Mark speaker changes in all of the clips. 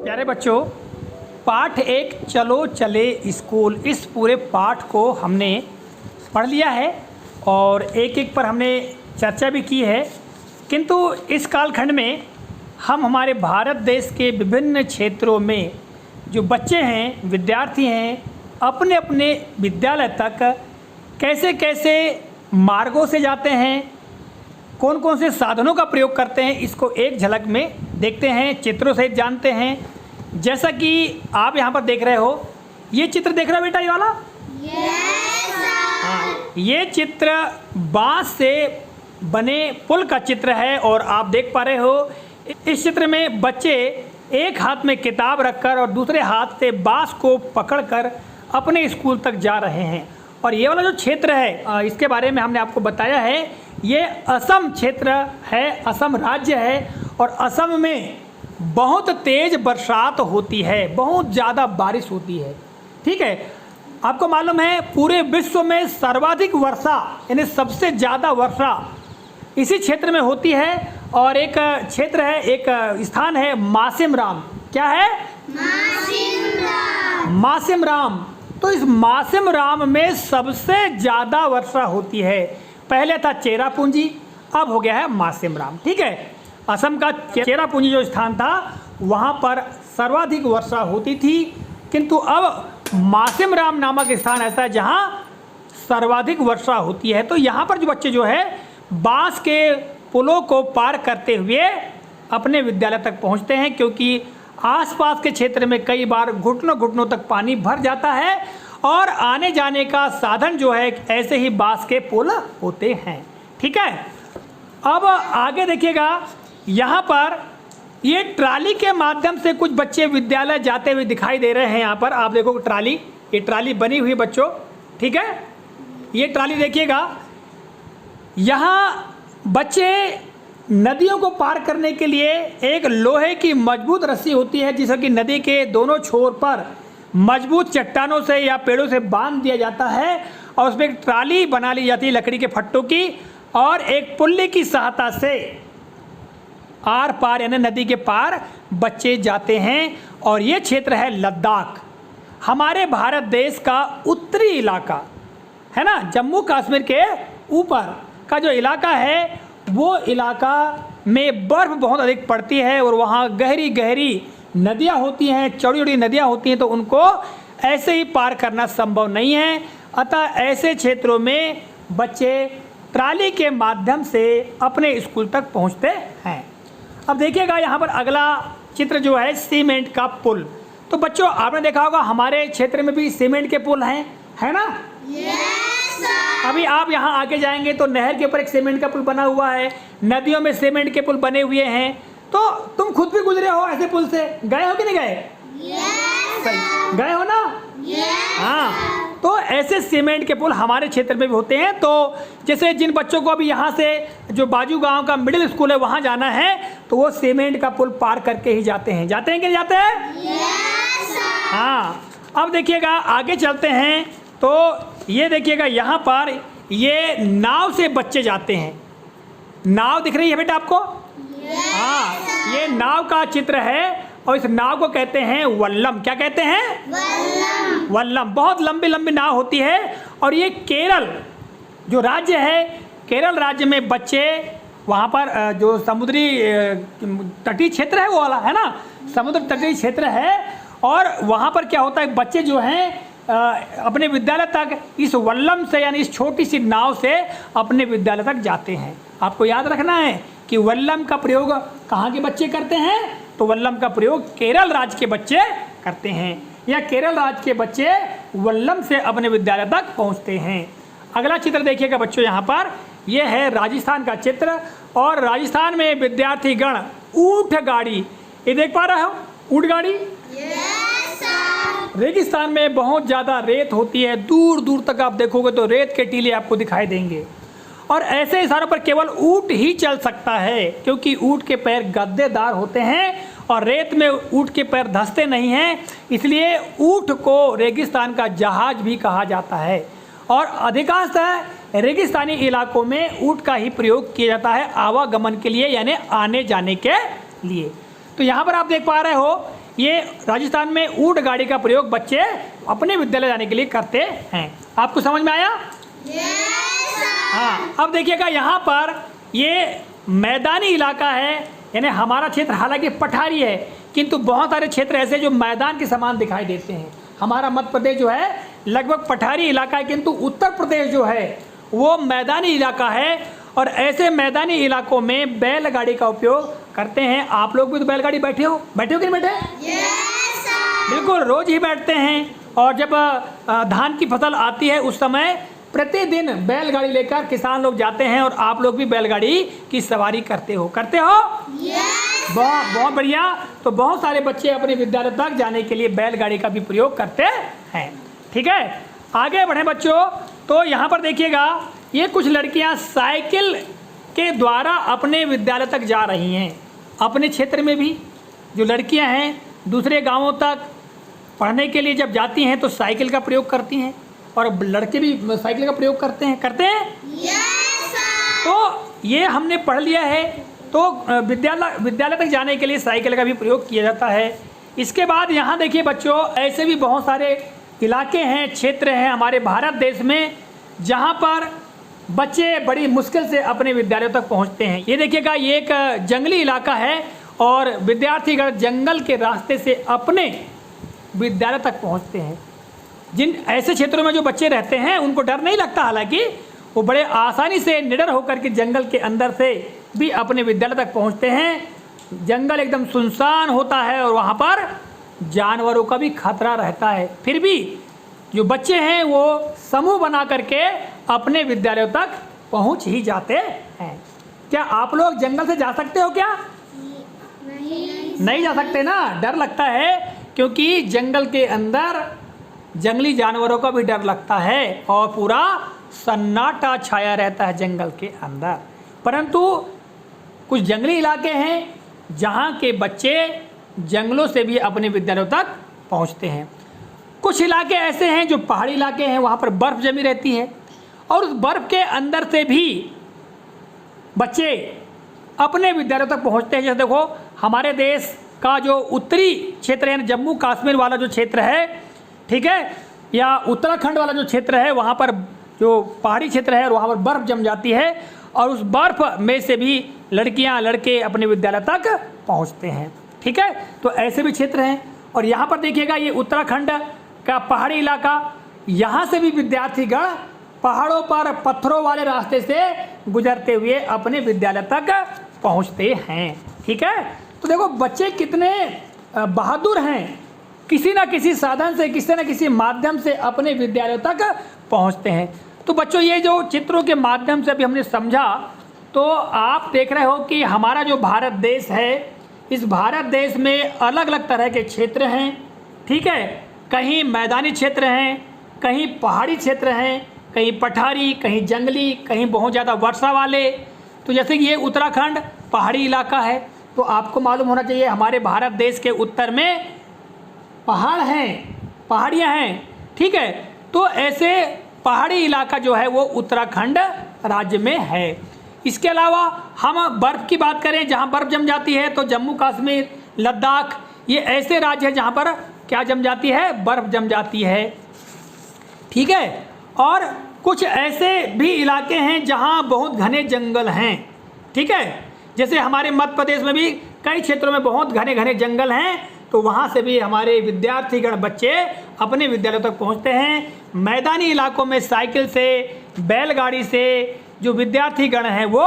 Speaker 1: प्यारे बच्चों, पाठ एक चलो चले स्कूल, इस पूरे पाठ को हमने पढ़ लिया है और एक एक पर हमने चर्चा भी की है। किंतु इस कालखंड में हम हमारे भारत देश के विभिन्न क्षेत्रों में जो बच्चे हैं, विद्यार्थी हैं, अपने अपने विद्यालय तक कैसे कैसे मार्गों से जाते हैं, कौन कौन से साधनों का प्रयोग करते हैं, इसको एक झलक में देखते हैं, चित्रों सहित जानते हैं। जैसा कि आप यहाँ पर देख रहे हो, ये चित्र देख रहे हो बेटा, ये वाला? हाँ, ये चित्र बांस से बने पुल का चित्र है और आप देख पा रहे हो इस चित्र में बच्चे एक हाथ में किताब रखकर और दूसरे हाथ से बांस को पकड़कर अपने स्कूल तक जा रहे हैं। और ये वाला जो क्षेत्र है, इसके बारे में हमने आपको बताया है, ये असम क्षेत्र है, असम राज्य है और असम में बहुत तेज़ बरसात होती है, बहुत ज़्यादा बारिश होती है। ठीक है, आपको मालूम है पूरे विश्व में सर्वाधिक वर्षा यानी सबसे ज़्यादा वर्षा इसी क्षेत्र में होती है। और एक क्षेत्र है, एक स्थान है मासिमराम। क्या है? मासिमराम। तो इस मासिमराम में सबसे ज़्यादा वर्षा होती है। पहले था चेरापूंजी, अब हो गया है मासिमराम। ठीक है, असम का चेरापूंजी जो स्थान था वहाँ पर सर्वाधिक वर्षा होती थी, किंतु अब मासिमराम नामक स्थान ऐसा है जहाँ सर्वाधिक वर्षा होती है। तो यहाँ पर जो बच्चे जो है बांस के पुलों को पार करते हुए अपने विद्यालय तक पहुँचते हैं, क्योंकि आसपास के क्षेत्र में कई बार घुटनों घुटनों तक पानी भर जाता है और आने जाने का साधन जो है ऐसे ही बांस के पुल होते हैं। ठीक है, अब आगे देखिएगा, यहाँ पर ये ट्राली के माध्यम से कुछ बच्चे विद्यालय जाते हुए दिखाई दे रहे हैं। यहाँ पर आप देखो ट्राली, ये ट्राली बनी हुई बच्चों। ठीक है, ये ट्राली देखिएगा, यहाँ बच्चे नदियों को पार करने के लिए एक लोहे की मजबूत रस्सी होती है जिसे कि नदी के दोनों छोर पर मजबूत चट्टानों से या पेड़ों से बांध दिया जाता है और उसमें एक ट्राली बना ली जाती है लकड़ी के फट्टों की, और एक पुल्ली की सहायता से आर पार यानी नदी के पार बच्चे जाते हैं। और ये क्षेत्र है लद्दाख, हमारे भारत देश का उत्तरी इलाका है ना, जम्मू कश्मीर के ऊपर का जो इलाका है वो इलाका में बर्फ़ बहुत अधिक पड़ती है और वहाँ गहरी गहरी नदियाँ होती हैं, चौड़ी चौड़ी नदियाँ होती हैं, तो उनको ऐसे ही पार करना संभव नहीं है। अतः ऐसे क्षेत्रों में बच्चे ट्राली के माध्यम से अपने स्कूल तक पहुँचते हैं। अब देखिएगा यहाँ पर अगला चित्र जो है सीमेंट का पुल। तो बच्चों आपने देखा होगा हमारे क्षेत्र में भी सीमेंट के पुल हैं, है ना? अभी आप यहाँ आगे जाएंगे तो नहर के ऊपर एक सीमेंट का पुल बना हुआ है, नदियों में सीमेंट के पुल बने हुए हैं। तो तुम खुद भी गुजरे हो ऐसे पुल से, गए हो कि नहीं गए? गए हो ना? हाँ, तो ऐसे सीमेंट के पुल हमारे क्षेत्र में भी होते हैं। तो जैसे जिन बच्चों को अभी यहाँ से जो बाजू गांव का मिडिल स्कूल है वहाँ जाना है तो वो सीमेंट का पुल पार करके ही जाते हैं। जाते हैं कि नहीं जाते हैं? हाँ, अब देखिएगा आगे चलते हैं तो ये देखिएगा यहाँ पर ये नाव से बच्चे जाते हैं। नाव दिख रही है बेटा आपको? हाँ, ये नाव का चित्र है और इस नाव को कहते हैं वल्लम। क्या कहते हैं? वल्लम। बहुत लंबी लंबी नाव होती है और ये केरल जो राज्य है, केरल राज्य में बच्चे वहाँ पर जो समुद्री तटीय क्षेत्र है वो वाला है ना, समुद्र तटीय क्षेत्र है, और वहाँ पर क्या होता है बच्चे जो हैं अपने विद्यालय तक इस वल्लम से यानी इस छोटी सी नाव से अपने विद्यालय तक जाते हैं। आपको याद रखना है कि वल्लम का प्रयोग कहाँ के बच्चे करते हैं? तो वल्लम का प्रयोग केरल राज्य के बच्चे करते हैं, या केरल राज्य के बच्चे वल्लम से अपने विद्यालय तक पहुँचते हैं। अगला चित्र देखिएगा बच्चों, यहाँ पर यह है राजस्थान का चित्र और राजस्थान में विद्यार्थी गण ऊँट गाड़ी, ये देख पा रहे हो ऊँट गाड़ी? रेगिस्तान में बहुत ज़्यादा रेत होती है, दूर दूर तक आप देखोगे तो रेत के टीले आपको दिखाई देंगे और ऐसे स्थानों पर केवल ऊँट ही चल सकता है, क्योंकि ऊँट के पैर गद्देदार होते हैं और रेत में ऊँट के पैर धंसते नहीं हैं, इसलिए ऊँट को रेगिस्तान का जहाज भी कहा जाता है। और अधिकांशतः रेगिस्तानी इलाकों में ऊँट का ही प्रयोग किया जाता है आवागमन के लिए, यानी आने जाने के लिए। तो यहाँ पर आप देख पा रहे हो ये राजस्थान में ऊँट गाड़ी का प्रयोग बच्चे अपने विद्यालय जाने के लिए करते हैं। आपको समझ में आया? हाँ, अब देखिएगा यहाँ पर ये मैदानी इलाका है, यानी हमारा क्षेत्र हालांकि पठारी है, किंतु बहुत सारे क्षेत्र ऐसे जो मैदान के समान दिखाई देते हैं। हमारा मध्य प्रदेश जो है लगभग पठारी इलाका है, किंतु उत्तर प्रदेश जो है वो मैदानी इलाका है, और ऐसे मैदानी इलाकों में बैलगाड़ी का उपयोग करते हैं। आप लोग भी तो बैलगाड़ी बैठे हो कि नहीं बैठे? बिल्कुल, रोज ही बैठते हैं। और जब धान की फसल आती है उस समय प्रतिदिन बैलगाड़ी लेकर किसान लोग जाते हैं, और आप लोग भी बैलगाड़ी की सवारी करते हो? बहुत बढ़िया। तो बहुत सारे बच्चे अपने विद्यालय तक जाने के लिए बैलगाड़ी का भी प्रयोग करते हैं। ठीक है, आगे बढ़े बच्चों। तो यहाँ पर देखिएगा, ये कुछ लड़कियाँ साइकिल के द्वारा अपने विद्यालय तक जा रही हैं। अपने क्षेत्र में भी जो लड़कियाँ हैं दूसरे गांवों तक पढ़ने के लिए जब जाती हैं तो साइकिल का प्रयोग करती हैं, और लड़के भी साइकिल का प्रयोग करते हैं। तो ये हमने पढ़ लिया है। तो विद्यालय तक जाने के लिए साइकिल का भी प्रयोग किया जाता है। इसके बाद यहाँ देखिए बच्चों, ऐसे भी बहुत सारे इलाके हैं, क्षेत्र हैं हमारे भारत देश में, जहाँ पर बच्चे बड़ी मुश्किल से अपने विद्यालयों तक पहुँचते हैं। ये देखिएगा, ये एक जंगली इलाका है, और विद्यार्थीगण जंगल के रास्ते से अपने विद्यालय तक पहुँचते हैं। जिन ऐसे क्षेत्रों में जो बच्चे रहते हैं उनको डर नहीं लगता, हालांकि वो बड़े आसानी से निडर होकर के जंगल के अंदर से भी अपने विद्यालय तक पहुंचते हैं। जंगल एकदम सुनसान होता है और वहाँ पर जानवरों का भी खतरा रहता है, फिर भी जो बच्चे हैं वो समूह बना करके अपने विद्यालयों तक पहुँच ही जाते हैं। क्या आप लोग जंगल से जा सकते हो क्या? नहीं जा सकते ना, डर लगता है, क्योंकि जंगल के अंदर जंगली जानवरों का भी डर लगता है और पूरा सन्नाटा छाया रहता है जंगल के अंदर। परंतु कुछ जंगली इलाके हैं जहाँ के बच्चे जंगलों से भी अपने विद्यालयों तक पहुँचते हैं। कुछ इलाके ऐसे हैं जो पहाड़ी इलाके हैं, वहाँ पर बर्फ़ जमी रहती है, और उस बर्फ़ के अंदर से भी बच्चे अपने विद्यालयों तक पहुँचते हैं। जैसे देखो, हमारे देश का जो उत्तरी क्षेत्र है, जम्मू कश्मीर वाला जो क्षेत्र है, ठीक है, या उत्तराखंड वाला जो क्षेत्र है, वहाँ पर जो पहाड़ी क्षेत्र है और वहाँ पर बर्फ़ जम जाती है, और उस बर्फ़ में से भी लड़कियाँ लड़के अपने विद्यालय तक पहुँचते हैं। ठीक है, तो ऐसे भी क्षेत्र हैं। और यहाँ पर देखिएगा, ये उत्तराखंड का पहाड़ी इलाका, यहाँ से भी विद्यार्थीगण पहाड़ों पर पत्थरों वाले रास्ते से गुजरते हुए अपने विद्यालय तक पहुँचते हैं। ठीक है, तो देखो बच्चे कितने बहादुर हैं, किसी न किसी साधन से, किसी न किसी माध्यम से अपने विद्यालयों तक पहुंचते हैं। तो बच्चों, ये जो चित्रों के माध्यम से अभी हमने समझा, तो आप देख रहे हो कि हमारा जो भारत देश है, इस भारत देश में अलग अलग तरह के क्षेत्र हैं। ठीक है, कहीं मैदानी क्षेत्र हैं, कहीं पहाड़ी क्षेत्र हैं, कहीं पठारी, कहीं जंगली, कहीं बहुत ज़्यादा वर्षा वाले। तो जैसे कि ये उत्तराखंड पहाड़ी इलाका है, तो आपको मालूम होना चाहिए हमारे भारत देश के उत्तर में पहाड़ हैं, पहाड़ियाँ हैं। ठीक है, तो ऐसे पहाड़ी इलाका जो है वो उत्तराखंड राज्य में है। इसके अलावा हम बर्फ़ की बात करें, जहाँ बर्फ़ जम जाती है, तो जम्मू कश्मीर, लद्दाख, ये ऐसे राज्य हैं जहाँ पर क्या जम जाती है? बर्फ़ जम जाती है। ठीक है, और कुछ ऐसे भी इलाके हैं जहाँ बहुत घने जंगल हैं। ठीक है, जैसे हमारे मध्य प्रदेश में भी कई क्षेत्रों में बहुत घने घने जंगल हैं, तो वहाँ से भी हमारे विद्यार्थीगण बच्चे अपने विद्यालयों तक पहुँचते हैं। मैदानी इलाकों में साइकिल से, बैलगाड़ी से जो विद्यार्थीगण हैं वो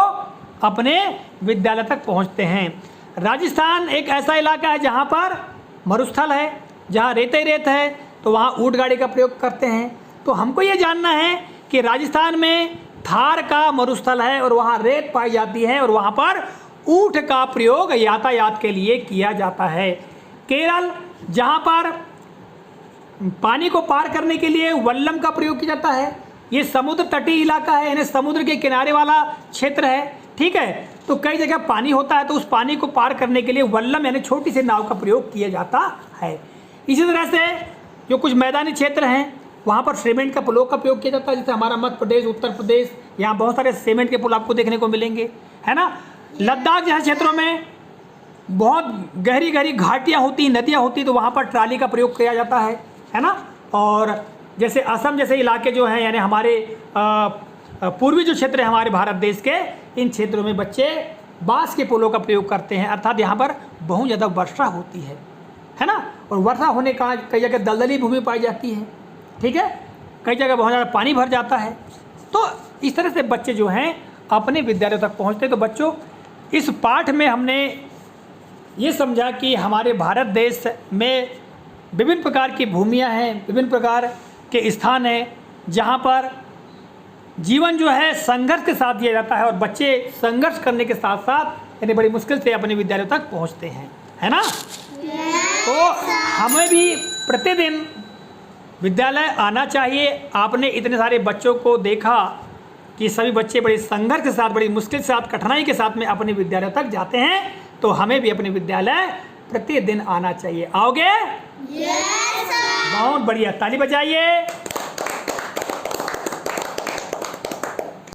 Speaker 1: अपने विद्यालय तक पहुँचते हैं। राजस्थान एक ऐसा इलाका है जहाँ पर मरुस्थल है, जहाँ रेत ही रेत है, तो वहाँ ऊँट गाड़ी का प्रयोग करते हैं। तो हमको ये जानना है कि राजस्थान में थार का मरुस्थल है और वहाँ रेत पाई जाती है, और वहाँ पर ऊँट का प्रयोग यातायात के लिए किया जाता है। केरल, जहाँ पर पानी को पार करने के लिए वल्लम का प्रयोग किया जाता है, ये समुद्र तटीय इलाका है, यानी समुद्र के किनारे वाला क्षेत्र है। ठीक है, तो कई जगह पानी होता है, तो उस पानी को पार करने के लिए वल्लम यानी छोटी सी नाव का प्रयोग किया जाता है। इसी तरह से जो कुछ मैदानी क्षेत्र हैं वहाँ पर सीमेंट का पुलों का प्रयोग किया जाता है, जैसे हमारा मध्य प्रदेश, उत्तर प्रदेश, यहाँ बहुत सारे सीमेंट के पुल आपको देखने को मिलेंगे, है ना। लद्दाख जैसे क्षेत्रों में बहुत गहरी गहरी घाटियाँ होती, नदियाँ होती, तो वहाँ पर ट्राली का प्रयोग किया जाता है ना। और जैसे असम जैसे इलाके जो हैं, यानी हमारे पूर्वी जो क्षेत्र है हमारे भारत देश के, इन क्षेत्रों में बच्चे बांस के पुलों का प्रयोग करते हैं, अर्थात यहाँ पर बहुत ज़्यादा वर्षा होती है ना। और वर्षा होने का कई जगह दलदली भूमि पाई जाती है, ठीक है, कई जगह बहुत ज़्यादा पानी भर जाता है। तो इस तरह से बच्चे जो हैं अपने विद्यालयों तक पहुँचते हैं। तो बच्चों, इस पाठ में हमने ये समझा कि हमारे भारत देश में विभिन्न प्रकार की भूमियाँ हैं, विभिन्न प्रकार के स्थान हैं जहाँ पर जीवन जो है संघर्ष के साथ दिया जाता है, और बच्चे संघर्ष करने के साथ साथ यानी बड़ी मुश्किल से अपने विद्यालयों तक पहुँचते हैं, है ना। तो हमें भी प्रतिदिन विद्यालय आना चाहिए। आपने इतने सारे बच्चों को देखा कि सभी बच्चे बड़े संघर्ष के साथ, बड़ी मुश्किल के साथ, कठिनाई के साथ में अपने विद्यालय तक जाते हैं, तो हमें भी अपने विद्यालय प्रतिदिन आना चाहिए। आओगे?
Speaker 2: Yes sir.
Speaker 1: बहुत बढ़िया, ताली बजाइए।